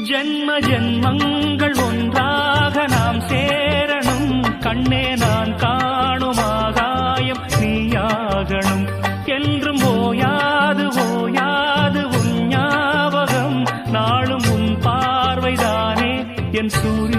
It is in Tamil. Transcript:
ஜென்ம ஜென்மங்கள் ஒன்றாக நாம் சேரணும். கண்ணே நான் காணும் ஆகாயம் நீயாகணும். என்றும் ஓயாது ஓயாது உன் ஞாபகம். நாளும் உன் பார்வைதானே என் சூரிய